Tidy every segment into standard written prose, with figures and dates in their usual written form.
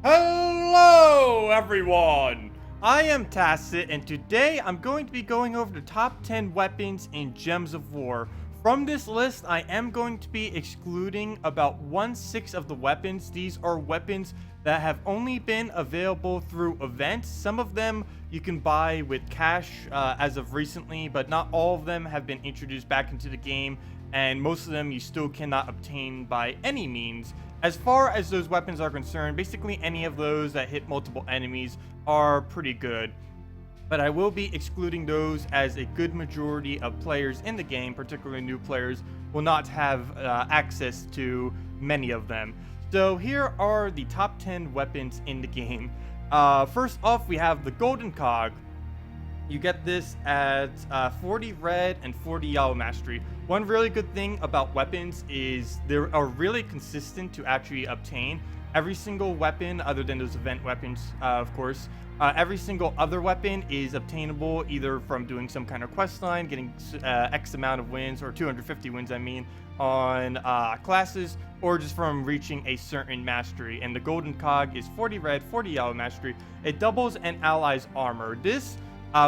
Hello, everyone! I am Tacet, and today I'm going to be going over the top 10 weapons in Gems of War. From this list, I am going to be excluding about 1/6 of the weapons. These are weapons that have only been available through events. Some of them you can buy with cash as of recently, but not all of them have been introduced back into the game, and most of them you still cannot obtain by any means. As far as those weapons are concerned, basically any of those that hit multiple enemies are pretty good. But I will be excluding those as a good majority of players in the game, particularly new players, will not have access to many of them. So here are the top 10 weapons in the game. First off, we have the Golden Cog. You get this at 40 red and 40 yellow mastery. One really good thing about weapons is they are really consistent to actually obtain. Every single weapon, other than those event weapons, of course, every single other weapon is obtainable either from doing some kind of quest line, getting X amount of wins, or 250 wins, I mean, on classes, or just from reaching a certain mastery. And the Golden Cog is 40 red, 40 yellow mastery. It doubles an ally's armor. This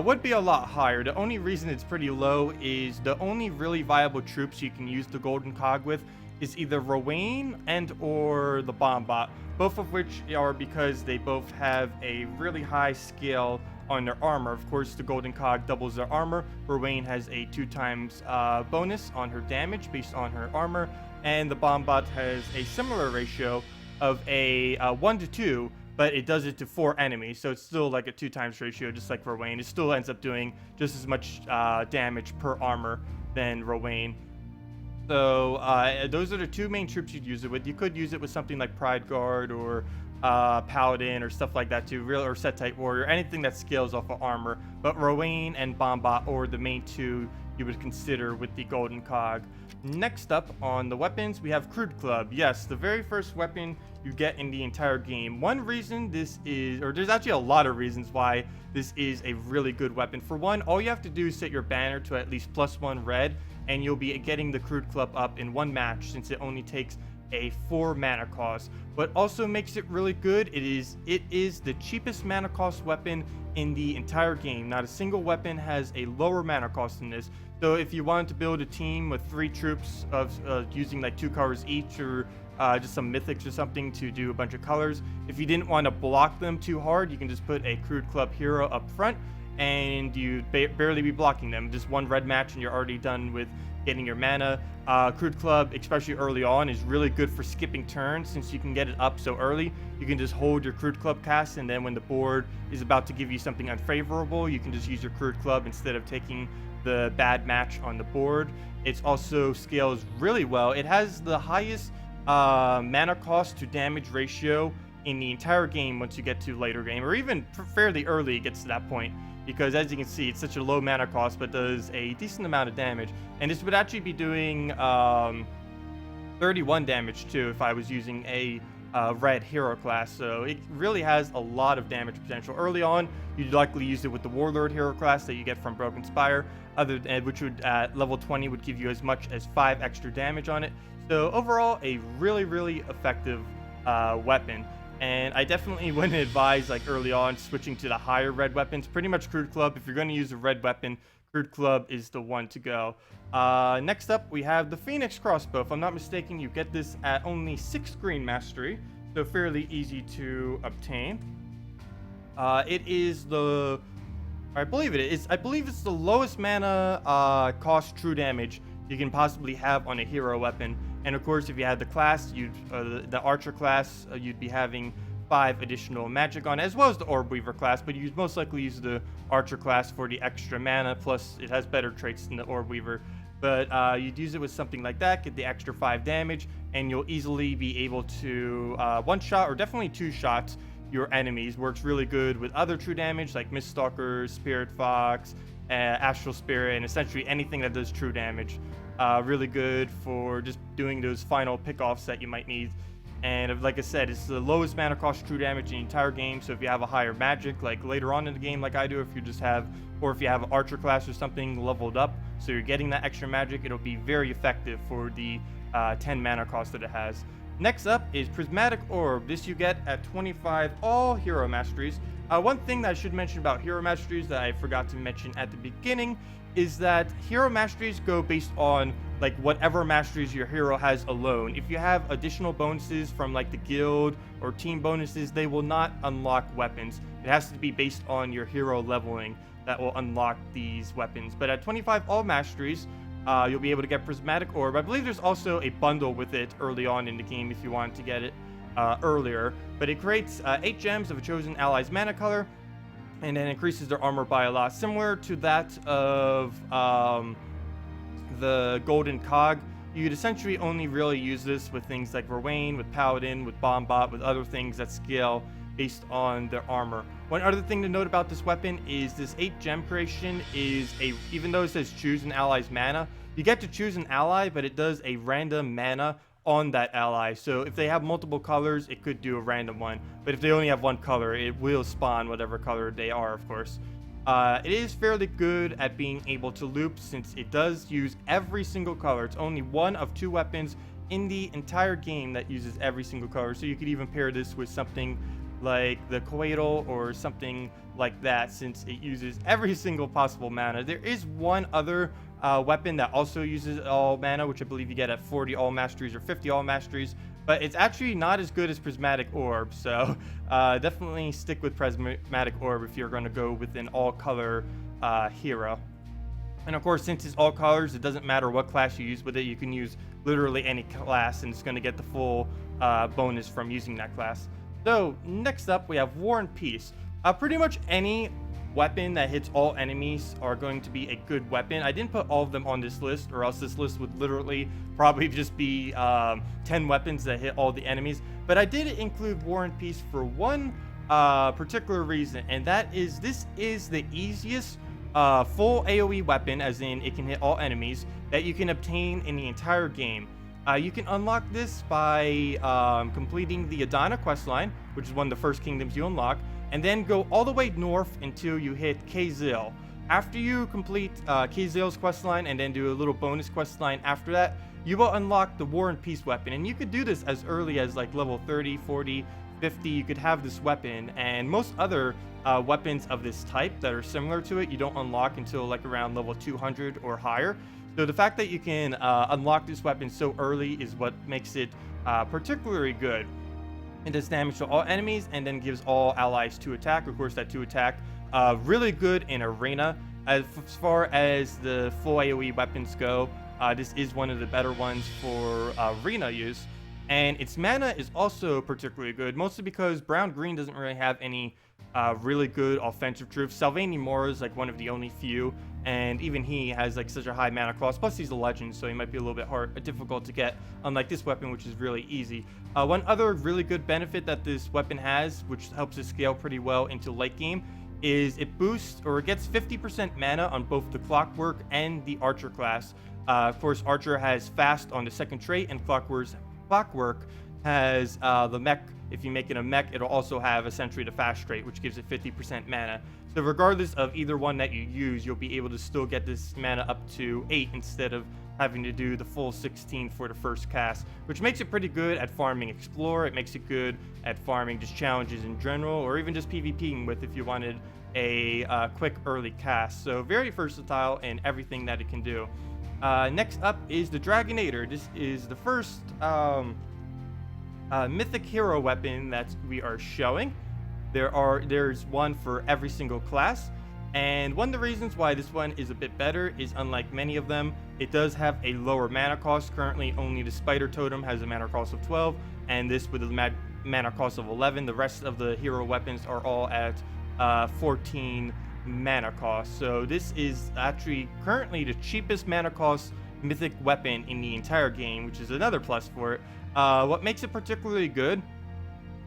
would be a lot higher. The only reason it's pretty low is the only really viable troops you can use the Golden Cog with is either Rowan and or the Bombot, both of which are because they both have a really high scale on their armor. Of course, the Golden Cog doubles their armor. Rowan has a 2x bonus on her damage based on her armor, and the Bombot has a similar ratio of a 1-to-2, but it does it to 4 enemies, so it's still like a 2x ratio, just like Rowan. It still ends up doing just as much damage per armor than Rowan. So those are the two main troops you'd use it with. You could use it with something like Pride Guard or Paladin or stuff like that too, or Set-type Warrior, anything that scales off of armor. But Rowan and Bombot are the main two you would consider with the Golden Cog. Next up on the weapons, we have Crude Club. Yes, the very first weapon you get in the entire game. One reason this is, or there's actually a lot of reasons why this is a really good weapon. For one, all you have to do is set your banner to at least +1 red, and you'll be getting the Crude Club up in one match, since it only takes a 4 mana cost. What also makes it really good, it is the cheapest mana cost weapon in the entire game. Not a single weapon has a lower mana cost than this. So if you wanted to build a team with 3 troops of using like 2 colors each, or just some mythics or something to do a bunch of colors, if you didn't want to block them too hard, you can just put a Crude Club hero up front, and you barely be blocking them. Just 1 red match and you're already done with getting your mana. Crude Club, especially early on, is really good for skipping turns, since you can get it up so early. You can just hold your Crude Club cast, and then when the board is about to give you something unfavorable, you can just use your Crude Club instead of taking the bad match on the board. It also scales really well. It has the highest mana cost to damage ratio in the entire game once you get to later game, or even fairly early it gets to that point, because as you can see, it's such a low mana cost but does a decent amount of damage. And this would actually be doing 31 damage too if I was using a red hero class. So it really has a lot of damage potential. Early on, you'd likely use it with the Warlord hero class that you get from Broken Spire, which would at level 20 would give you as much as 5 extra damage on it. So overall, a really effective weapon. And I definitely wouldn't advise, like early on, switching to the higher red weapons. Pretty much Crude Club, if you're going to use a red weapon, Crude Club is the one to go. Next up, we have the Phoenix Crossbow. If I'm not mistaken, you get this at only 6 green mastery, so fairly easy to obtain. It is the, I believe it's the lowest mana cost true damage you can possibly have on a hero weapon. And of course, if you had the class, the Archer class, you'd be having 5 additional magic on it, as well as the Orb Weaver class, but you'd most likely use the Archer class for the extra mana, plus it has better traits than the Orb Weaver. But you'd use it with something like that, get the extra 5 damage, and you'll easily be able to one-shot, or definitely 2 shots, your enemies. Works really good with other true damage, like Miststalker, Spirit Fox, Astral Spirit, and essentially anything that does true damage. Really good for just doing those final pickoffs that you might need. And like I said, it's the lowest mana cost true damage in the entire game. So if you have a higher magic, like later on in the game, like I do, if you just have, or if you have an Archer class or something leveled up, so you're getting that extra magic, it'll be very effective for the 10 mana cost that it has. Next up is Prismatic Orb. This you get at 25 all hero masteries. One thing that I should mention about hero masteries that I forgot to mention at the beginning is that hero masteries go based on like whatever masteries your hero has alone. If you have additional bonuses from like the guild or team bonuses, they will not unlock weapons. It has to be based on your hero leveling that will unlock these weapons. But at 25 all masteries, you'll be able to get Prismatic Orb. I believe there's also a bundle with it early on in the game if you want to get it earlier. But it creates 8 gems of a chosen ally's mana color, and then increases their armor by a lot, similar to that of the Golden Cog. You'd essentially only really use this with things like Verwain, with Paladin, with Bombot, with other things that scale based on their armor. One other thing to note about this weapon is this 8 gem creation is even though it says choose an ally's mana, you get to choose an ally, but it does a random mana on that ally. So if they have multiple colors, it could do a random one. But if they only have one color, it will spawn whatever color they are, of course. It is fairly good at being able to loop since it does use every single color. It's only one of 2 weapons in the entire game that uses every single color. So you could even pair this with something like the Coatl or something like that, since it uses every single possible mana. There is one other weapon that also uses all mana, which I believe you get at 40 all masteries or 50 all masteries, but it's actually not as good as Prismatic Orb. So definitely stick with Prismatic Orb if you're going to go with an all color hero. And of course, since it's all colors, it doesn't matter what class you use with it. You can use literally any class and it's going to get the full bonus from using that class. So next up we have War and Peace. Pretty much any weapon that hits all enemies are going to be a good weapon. I didn't put all of them on this list, or else this list would literally probably just be 10 weapons that hit all the enemies. But I did include War and Peace for one particular reason, and that is this is the easiest full AoE weapon, as in it can hit all enemies, that you can obtain in the entire game. You can unlock this by completing the Adana questline, which is one of the first kingdoms you unlock, and then go all the way north until you hit Kazil. After you complete Kazil's questline and then do a little bonus questline after that, you will unlock the War and Peace weapon. And you could do this as early as like level 30, 40, 50. You could have this weapon, and most other weapons of this type that are similar to it, you don't unlock until like around level 200 or higher. So the fact that you can unlock this weapon so early is what makes it particularly good. It does damage to all enemies and then gives all allies 2 attack. Of course, that 2 attack really good in arena. As far as the full AoE weapons go, this is one of the better ones for arena use. And its mana is also particularly good, mostly because brown-green doesn't really have any really good offensive troops. Salvani Mora is like one of the only few, and even he has like such a high mana cost. Plus he's a legend, so he might be a little bit difficult to get, unlike this weapon, which is really easy. One other really good benefit that this weapon has, which helps it scale pretty well into late game, is it boosts, or it gets 50% mana on both the Clockwork and the Archer class. Of course, Archer has fast on the second trait, and Clockwork has the mech. If you make it a mech, it'll also have essentially the fast trait, which gives it 50% mana. So regardless of either one that you use, you'll be able to still get this mana up to 8 instead of having to do the full 16 for the first cast, which makes it pretty good at farming Explore. It makes it good at farming just challenges in general, or even just PvPing with if you wanted a quick early cast. So very versatile in everything that it can do. Next up is the Dragonator. This is the first mythic hero weapon that we are showing. There's one for every single class, and one of the reasons why this one is a bit better is, unlike many of them, it does have a lower mana cost. Currently only the Spider Totem has a mana cost of 12, and this with a mana cost of 11. The rest of the hero weapons are all at 14 mana cost. So this is actually currently the cheapest mana cost mythic weapon in the entire game, which is another plus for it. What makes it particularly good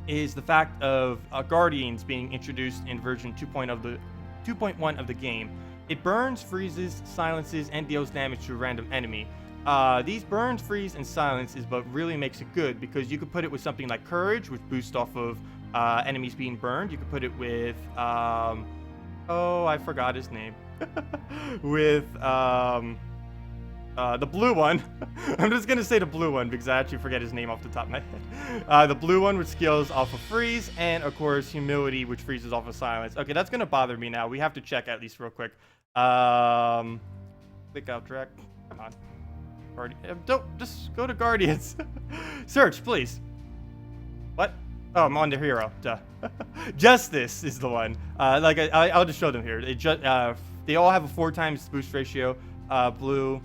is the fact of Guardians being introduced in version 2.1 of the game. It burns, freezes, silences, and deals damage to a random enemy. These burns, freeze, and silence is what really makes it good, because you could put it with something like Courage, which boosts off of enemies being burned. You could put it with oh, I forgot his name. With The blue one. I'm just gonna say the blue one because I actually forget his name off the top of my head. The blue one, which scales off of freeze, and of course humility, which freezes off of silence. Okay, that's gonna bother me now. We have to check at least real quick. Click out Drek. Come on. Don't just go to Guardians. Search, please. What? Oh, I'm on the hero. Duh. Justice is the one. Like I'll just show them here. They all have a 4 times boost ratio. Blue.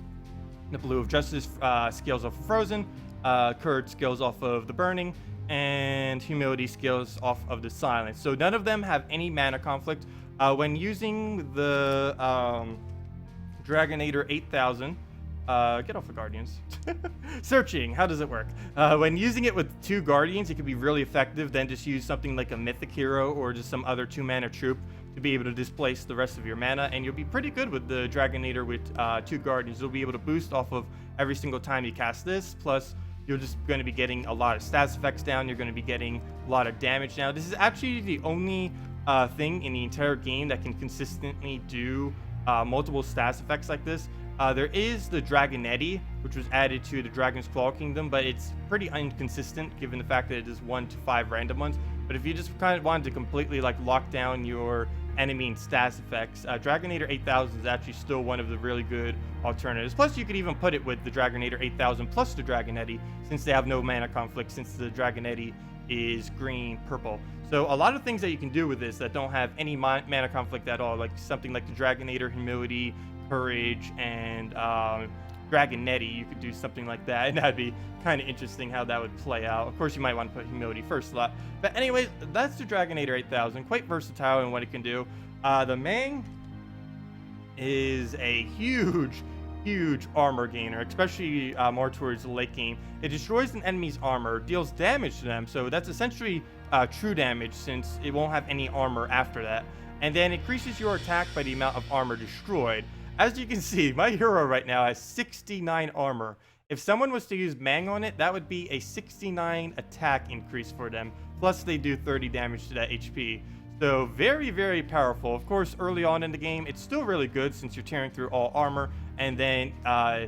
The blue of Justice scales off of Frozen, Courage scales off of the Burning, and Humility scales off of the Silence. So none of them have any mana conflict. When using the Dragonator 8000, get off the Guardians. Searching, how does it work? When using it with 2 Guardians, it can be really effective. Then just use something like a Mythic Hero or just some other 2-mana troop to be able to displace the rest of your mana, and you'll be pretty good with the Dragonator with 2 Guardians. You'll be able to boost off of every single time you cast this, plus you're just going to be getting a lot of stats effects down. You're going to be getting a lot of damage down. This is actually the only thing in the entire game that can consistently do multiple stats effects like this. There is the Dragonetti, which was added to the Dragon's Claw Kingdom, but it's pretty inconsistent given the fact that it is 1 to 5 random ones. But if you just kind of wanted to completely like lock down your enemy and stats effects, Dragonator 8000 is actually still one of the really good alternatives. Plus, you could even put it with the Dragonator 8000 plus the Dragonetti, since they have no mana conflict, since the Dragonetti is green, purple. So a lot of things that you can do with this that don't have any mana conflict at all, like something like the Dragonator, Humility, Courage, and Dragonetti, you could do something like that, and that'd be kind of interesting how that would play out. Of course, you might want to put Humility first slot. But anyways, that's the Dragonator 8000. Quite versatile in what it can do. The Mang is a huge armor gainer, especially more towards the late game. It destroys an enemy's armor, deals damage to them, so that's essentially true damage since it won't have any armor after that. And then increases your attack by the amount of armor destroyed. As you can see, my hero right now has 69 armor. If someone was to use Mang on it, that would be a 69 attack increase for them. Plus, they do 30 damage to that HP. So very, very powerful. Of course, early on in the game, it's still really good since you're tearing through all armor. And then,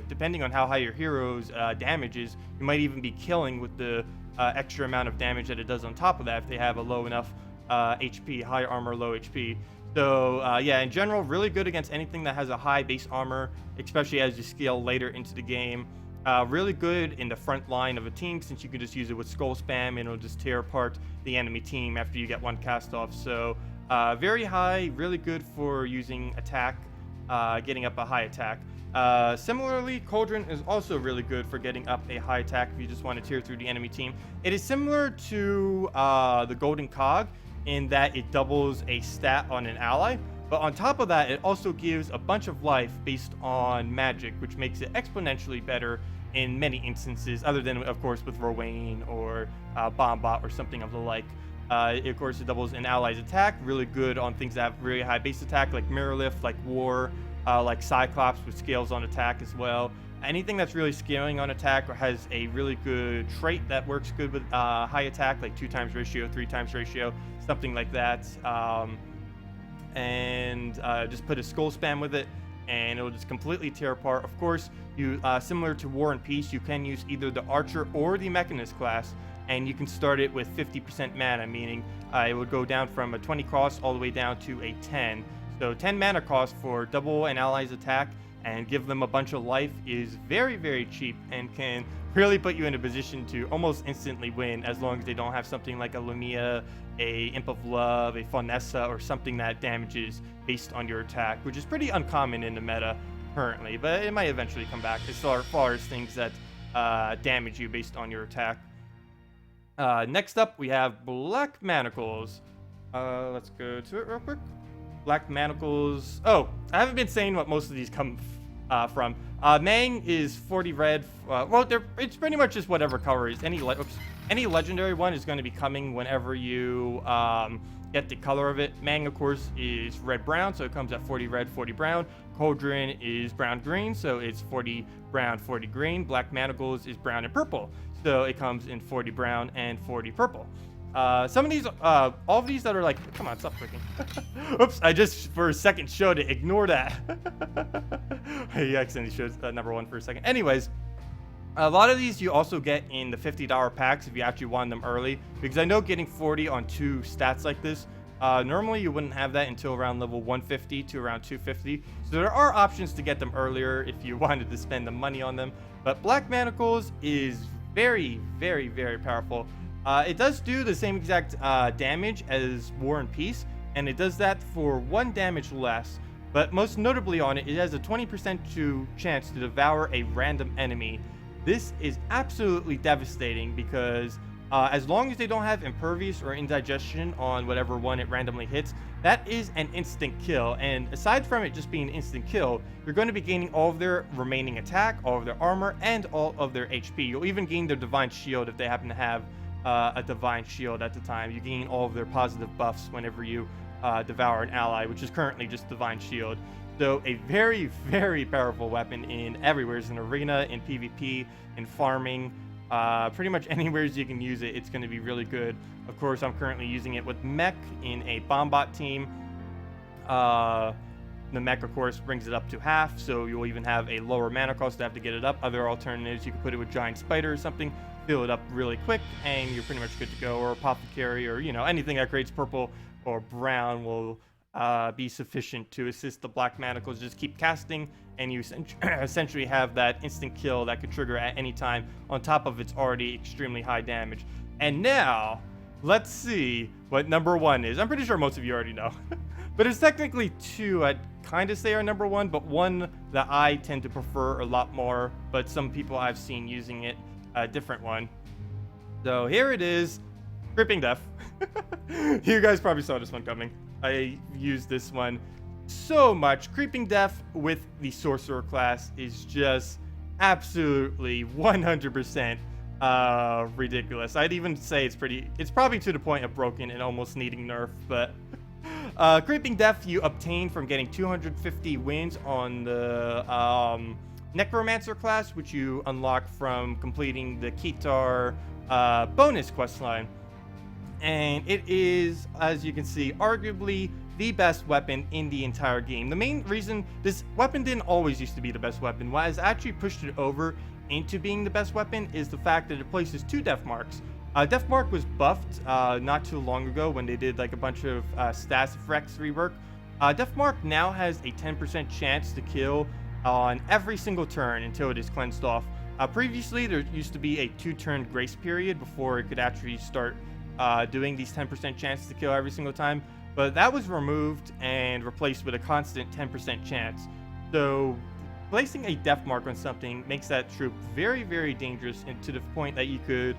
depending on how high your hero's damage is, you might even be killing with the extra amount of damage that it does on top of that if they have a low enough HP, high armor, low HP. So yeah, in general, really good against anything that has a high base armor, especially as you scale later into the game. Really good in the front line of a team since you can just use it with skull spam and it'll just tear apart the enemy team after you get one cast off. So very high, really good for using attack, getting up a high attack. Similarly, Cauldron is also really good for getting up a high attack if you just want to tear through the enemy team. It is similar to the Golden Cog in that it doubles a stat on an ally, but on top of that, it also gives a bunch of life based on magic, which makes it exponentially better in many instances, other than, of course, with Rowain or Bombot or something of the like. Of course, it doubles an ally's attack, really good on things that have really high base attack, like Mirror Lift, like War, like Cyclops, which scales on attack as well. Anything that's really scaling on attack or has a really good trait that works good with high attack, like 2 times ratio, 3 times ratio, something like that. And just put a skull spam with it, and it'll just completely tear apart. Of course, you similar to War and Peace, you can use either the Archer or the Mechanist class, and you can start it with 50% mana, meaning it would go down from a 20 cost all the way down to a 10. So 10 mana cost for double an ally's attack and give them a bunch of life is very, very cheap and can really put you in a position to almost instantly win as long as they don't have something like a Lumia, a Imp of Love, a Faunessa, or something that damages based on your attack, which is pretty uncommon in the meta currently, but it might eventually come back as far as things that damage you based on your attack. Next up, we have Black Manacles. Let's go to it real quick. Black Manacles. Oh, I haven't been saying what most of these come from. Mang is 40 red. Well, it's pretty much just whatever color is. Any legendary one is going to be coming whenever you get the color of it. Mang, of course, is red-brown, so it comes at 40 red, 40 brown. Cauldron is brown-green, so it's 40 brown, 40 green. Black Manacles is brown and purple, so it comes in 40 brown and 40 purple. Some of these, all of these that are like, come on, stop clicking. Oops, I just for a second showed it. Ignore that. I accidentally showed number 1 for a second. Anyways, a lot of these you also get in the $50 packs if you actually want them early, because I know getting 40 on 2 stats like this, normally you wouldn't have that until around level 150 to around 250. So there are options to get them earlier if you wanted to spend the money on them. But Black Manacles is very, very, very powerful. It does do the same exact damage as War and Peace, and it does that for 1 damage less. But most notably on it, it has a 20% chance to devour a random enemy. This is absolutely devastating because as long as they don't have impervious or indigestion on whatever one it randomly hits, that is an instant kill. And aside from it just being an instant kill, you're going to be gaining all of their remaining attack, all of their armor, and all of their HP. You'll even gain their Divine Shield if they happen to have a Divine Shield at the time. You gain all of their positive buffs whenever you devour an ally, which is currently just Divine Shield. So a very, very powerful weapon in everywhere. It's in arena, in PvP, in farming, pretty much anywhere you can use it, it's going to be really good. Of course, I'm currently using it with Mech in a Bombot team. The Mech, of course, brings it up to half, so you'll even have a lower mana cost to have to get it up. Other alternatives, you can put it with Giant Spider or something, fill it up really quick, and you're pretty much good to go. Or Apothecary, or, you know, anything that creates purple or brown will be sufficient to assist the Black Manacles. Just keep casting, and you essentially have that instant kill that could trigger at any time, on top of its already extremely high damage. And now, let's see what number 1 is. I'm pretty sure most of you already know. But there's technically 2 I'd kind of say are number 1, but one that I tend to prefer a lot more, but some people I've seen using it, a different one. So here it is, Creeping Death. You guys probably saw this one coming. I used this one so much. Creeping Death with the Sorcerer class is just absolutely 100% ridiculous. I'd even say it's probably to the point of broken and almost needing nerf, but Creeping Death you obtain from getting 250 wins on the Necromancer class, which you unlock from completing the Kitar bonus questline. And it is, as you can see, arguably the best weapon in the entire game. The main reason this weapon didn't always used to be the best weapon, what has actually pushed it over into being the best weapon, is the fact that it places 2 death marks. Death Mark was buffed not too long ago when they did like a bunch of stats effects rework. Death Mark now has a 10% chance to kill on every single turn until it is cleansed off. Previously, there used to be a 2-turn grace period before it could actually start doing these 10% chance to kill every single time, but that was removed and replaced with a constant 10% chance. So placing a death mark on something makes that troop very, very dangerous, and to the point that you could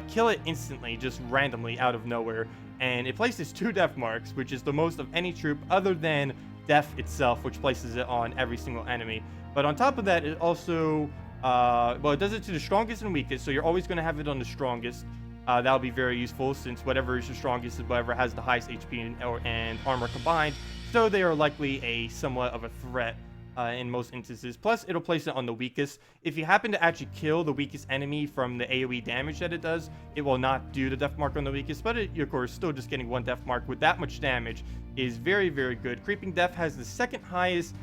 kill it instantly, just randomly out of nowhere. And it places 2 death marks, which is the most of any troop other than death itself, which places it on every single enemy. But on top of that, it also well, it does it to the strongest and weakest, so you're always going to have it on the strongest. That'll be very useful, since whatever is the strongest is whatever has the highest HP and armor combined, so they are likely a somewhat of a threat in most instances. Plus, it'll place it on the weakest. If you happen to actually kill the weakest enemy from the AoE damage that it does, it will not do the death mark on the weakest, but it, of course, still just getting 1 death mark with that much damage is very, very good. Creeping Death has the 2nd highest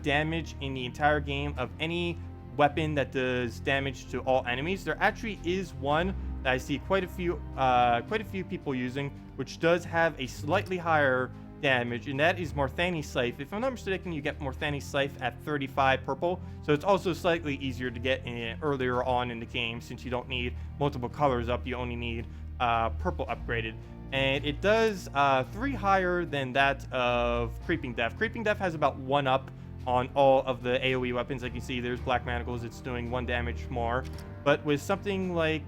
damage in the entire game of any weapon that does damage to all enemies. There actually is one that I see quite a few people using, which does have a slightly higher damage, and that is Morthani's Scythe. If I'm not mistaken, you get Morthani's Scythe at 35 purple, so it's also slightly easier to get in earlier on in the game, since you don't need multiple colors up, you only need purple upgraded. And it does 3 higher than that of Creeping Death. Creeping Death has about 1 up on all of the AoE weapons. Like you see, there's Black Manacles, it's doing 1 damage more. But with something like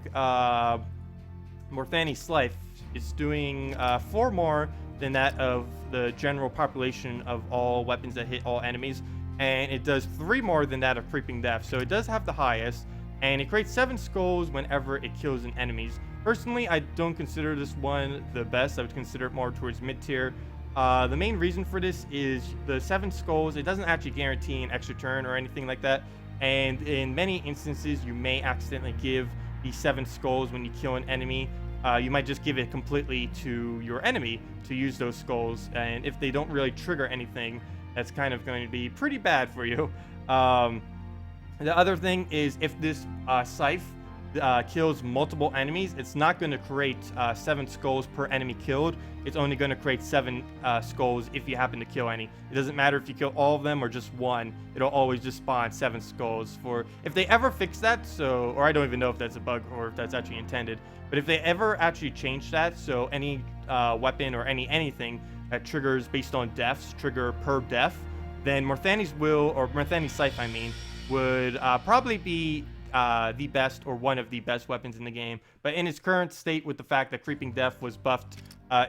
Morthani's Scythe, it's doing 4 more than that of the general population of all weapons that hit all enemies. And it does 3 more than that of Creeping Death. So it does have the highest. And it creates 7 skulls whenever it kills an enemies. Personally, I don't consider this one the best. I would consider it more towards mid-tier. The main reason for this is the 7 skulls. It doesn't actually guarantee an extra turn or anything like that. And in many instances, you may accidentally give the 7 skulls when you kill an enemy you might just give it completely to your enemy to use those skulls, and if they don't really trigger anything, that's kind of going to be pretty bad for you. The other thing is, if this scythe kills multiple enemies, it's not going to create 7 skulls per enemy killed. It's only going to create 7 skulls if you happen to kill any. It doesn't matter if you kill all of them or just one. It'll always just spawn 7 skulls. For if they ever fix that, so, or I don't even know if that's a bug or if that's actually intended, but if they ever actually change that, so any weapon or anything that triggers based on deaths trigger per death, then Morthani's Will, or Morthani's Scythe I mean, would probably be the best or one of the best weapons in the game. But in its current state, with the fact that Creeping Death was buffed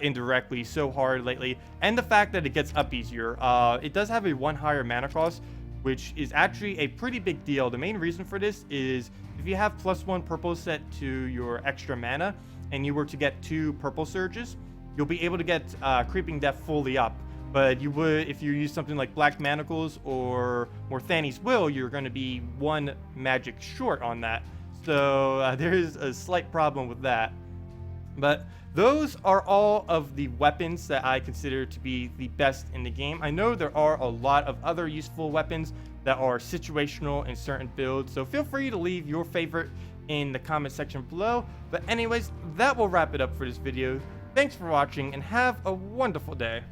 indirectly so hard lately, and the fact that it gets up easier, it does have a 1 higher mana cost, which is actually a pretty big deal. The main reason for this is if you have +1 purple set to your extra mana and you were to get 2 purple surges, you'll be able to get Creeping Death fully up. But you would, if you use something like Black Manacles or Morthani's Will, you're going to be 1 magic short on that. So there is a slight problem with that. But those are all of the weapons that I consider to be the best in the game. I know there are a lot of other useful weapons that are situational in certain builds, so feel free to leave your favorite in the comment section below. But anyways, that will wrap it up for this video. Thanks for watching and have a wonderful day.